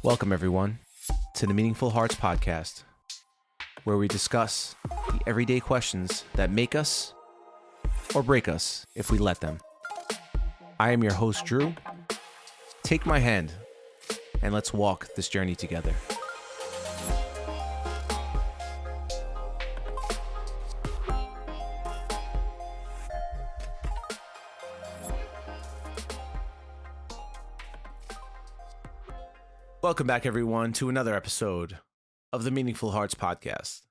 Welcome, everyone, to the Meaningful Hearts podcast, where we discuss the everyday questions that make us or break us if we let them. I am your host, Drew. Take my hand and let's walk this journey together. Welcome back, everyone, to another episode of the Meaningful Hearts podcast.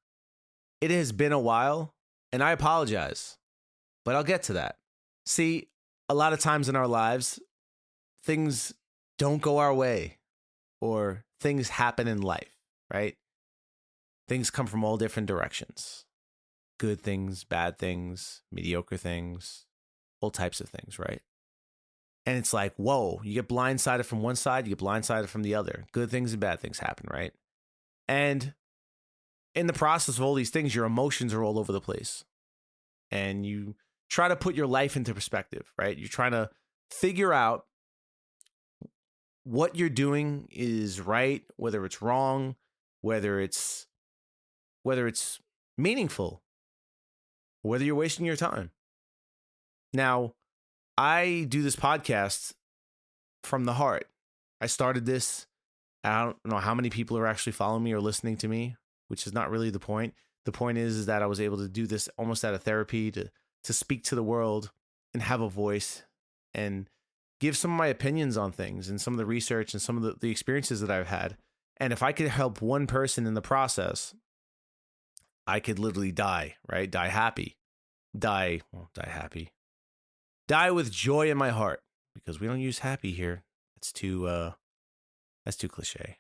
It has been a while, and I apologize, but I'll get to that. See, a lot of times in our lives, things don't go our way, or things happen in life, right? Things come from all different directions. Good things, bad things, mediocre things, all types of things, right? And it's like, whoa, you get blindsided from one side, you get blindsided from the other. Good things and bad things happen, right? And in the process of all these things, your emotions are all over the place. And you try to put your life into perspective, right? You're trying to figure out what you're doing is right, whether it's wrong, whether it's meaningful, whether you're wasting your time. Now, I do this podcast from the heart. I started this. I don't know how many people are actually following me or listening to me, which is not really the point. The point is that I was able to do this almost out of therapy to speak to the world and have a voice and give some of my opinions on things and some of the research and some of the experiences that I've had. And if I could help one person in the process, I could literally die, right? Die happy. Die happy. Die with joy in my heart, because we don't use happy here. That's too cliche.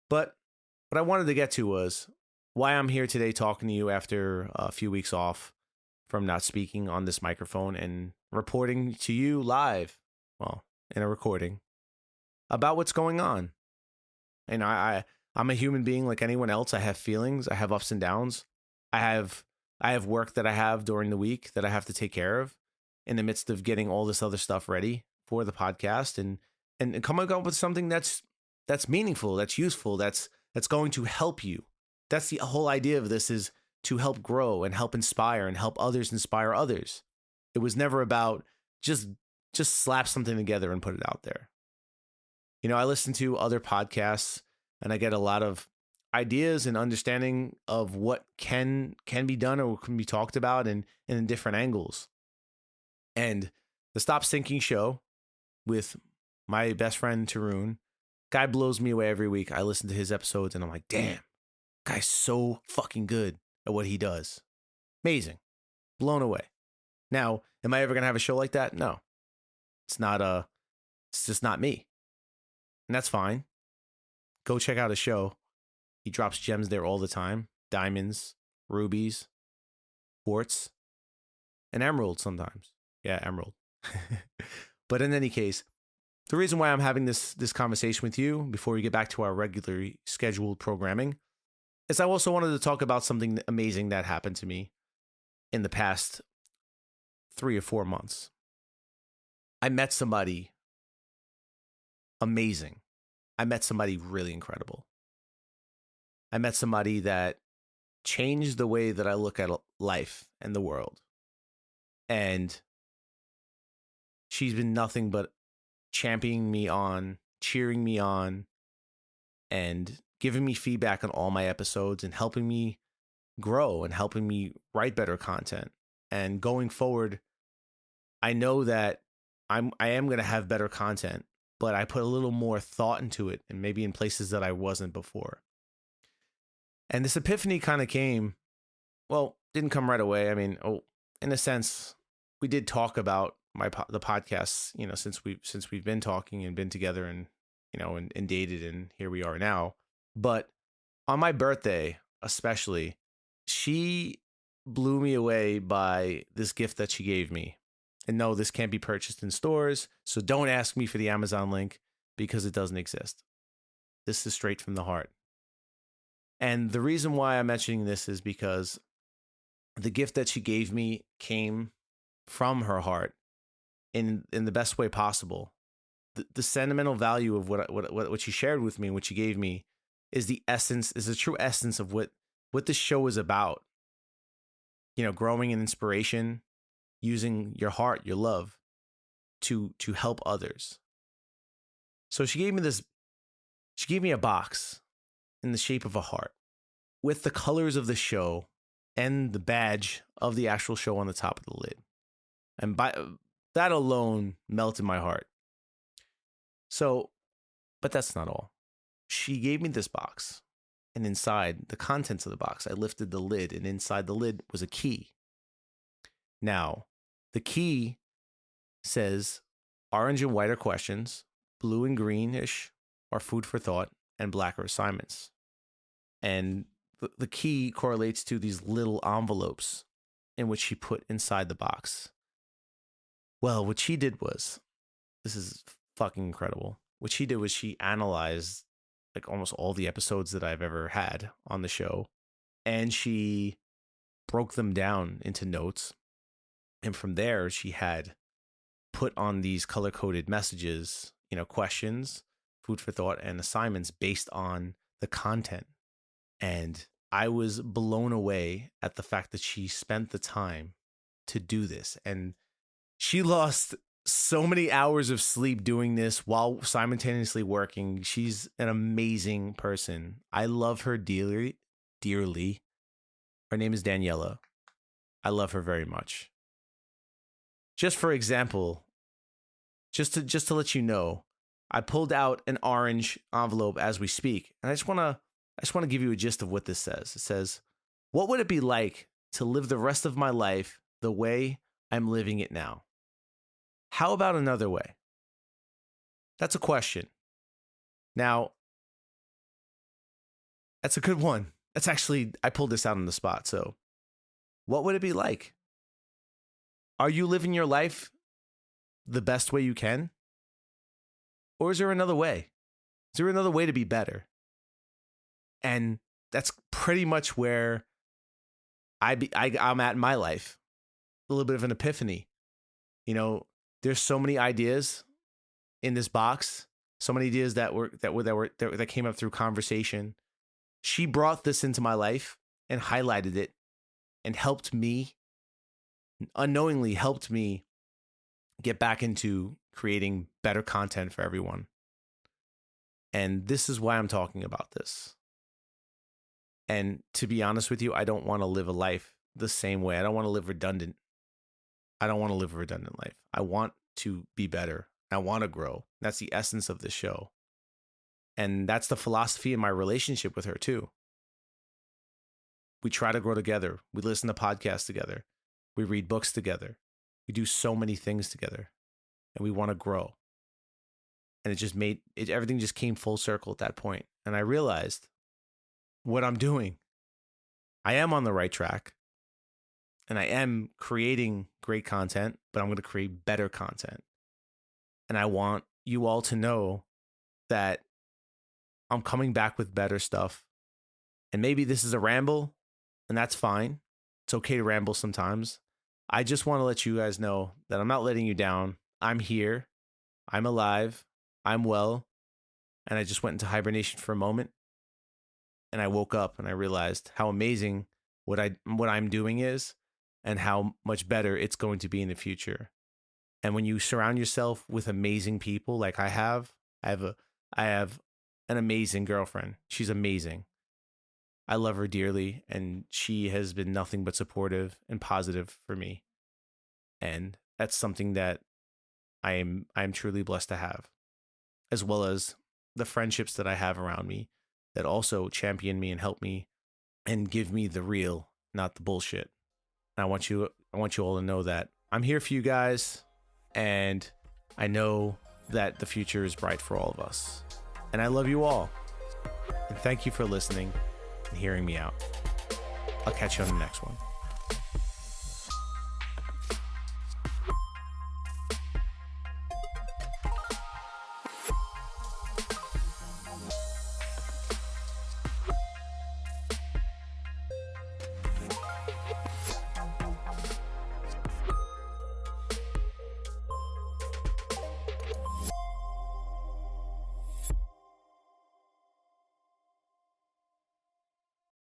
But what I wanted to get to was why I'm here today talking to you after a few weeks off from not speaking on this microphone and reporting to you live, well, in a recording, about what's going on. And I'm a human being like anyone else. I have feelings. I have ups and downs. I have work that I have during the week that I have to take care of, in the midst of getting all this other stuff ready for the podcast and coming up with something that's meaningful, that's useful, that's going to help you. That's the whole idea of this, is to help grow and help inspire and help others inspire others. It was never about just slap something together and put it out there. You know, I listen to other podcasts and I get a lot of ideas and understanding of what can be done or can be talked about and in different angles. And the Stop Sinking show with my best friend, Tarun, guy blows me away every week. I listen to his episodes and I'm like, damn, guy's so fucking good at what he does. Amazing. Blown away. Now, am I ever going to have a show like that? No. It's just not me. And that's fine. Go check out his show. He drops gems there all the time. Diamonds, rubies, quartz, and emeralds sometimes. Yeah, emerald. But in any case, the reason why I'm having this conversation with you before we get back to our regularly scheduled programming is I also wanted to talk about something amazing that happened to me in the past 3 or 4 months. I met somebody amazing. I met somebody really incredible. I met somebody that changed the way that I look at life and the world. And she's been nothing but championing me on, cheering me on, and giving me feedback on all my episodes and helping me grow and helping me write better content. And going forward, I know that I am going to have better content, but I put a little more thought into it and maybe in places that I wasn't before. And this epiphany kind of came, well, didn't come right away. I mean, in a sense, we did talk about the podcasts, you know, since we've been talking and been together and, you know, and dated, and here we are now. But on my birthday, especially, she blew me away by this gift that she gave me. And no, this can't be purchased in stores, so don't ask me for the Amazon link because it doesn't exist. This is straight from the heart. And the reason why I'm mentioning this is because the gift that she gave me came from her heart in the best way possible. the sentimental value of what she shared with me and what she gave me is the true essence of what this show is about. You know, growing in inspiration, using your heart, your love to help others. So she gave me a box in the shape of a heart with the colors of the show and the badge of the actual show on the top of the lid. And by that alone melted my heart. So, but that's not all. She gave me this box, and inside the contents of the box, I lifted the lid, and inside the lid was a key. Now, the key says orange and white are questions, blue and greenish are food for thought, and black are assignments. And the key correlates to these little envelopes in which she put inside the box. Well, what she did was, this is fucking incredible. What she did was she analyzed like almost all the episodes that I've ever had on the show, and she broke them down into notes. And from there, she had put on these color-coded messages, you know, questions, food for thought, and assignments based on the content. And I was blown away at the fact that she spent the time to do this. And she lost so many hours of sleep doing this while simultaneously working. She's an amazing person. I love her dearly. Her name is Daniela. I love her very much. Just for example, just to let you know, I pulled out an orange envelope as we speak, and I just want to give you a gist of what this says. It says, "What would it be like to live the rest of my life the way I'm living it now? How about another way?" That's a question. Now, that's a good one. That's actually, I pulled this out on the spot. So, what would it be like? Are you living your life the best way you can? Or is there another way? Is there another way to be better? And that's pretty much where I'm at in my life. A little bit of an epiphany. You know, there's so many ideas in this box, so many ideas that came up through conversation. She brought this into my life and highlighted it and unknowingly helped me get back into creating better content for everyone. And this is why I'm talking about this. And to be honest with you, I don't want to live a life the same way. I don't want to live redundant. I don't want to live a redundant life. I want to be better. I want to grow. That's the essence of this show. And that's the philosophy in my relationship with her too. We try to grow together. We listen to podcasts together. We read books together. We do so many things together. And we want to grow. And everything just came full circle at that point. And I realized what I'm doing. I am on the right track. And I am creating great content, but I'm going to create better content. And I want you all to know that I'm coming back with better stuff. And maybe this is a ramble, and that's fine. It's okay to ramble sometimes. I just want to let you guys know that I'm not letting you down. I'm here. I'm alive. I'm well. And I just went into hibernation for a moment. And I woke up and I realized how amazing what I'm doing is, and how much better it's going to be in the future. And when you surround yourself with amazing people like I have an amazing girlfriend. She's amazing. I love her dearly, and she has been nothing but supportive and positive for me. And that's something that I am truly blessed to have, as well as the friendships that I have around me that also champion me and help me and give me the real, not the bullshit. And I want you all to know that I'm here for you guys, and I know that the future is bright for all of us. And I love you all. And thank you for listening and hearing me out. I'll catch you on the next one.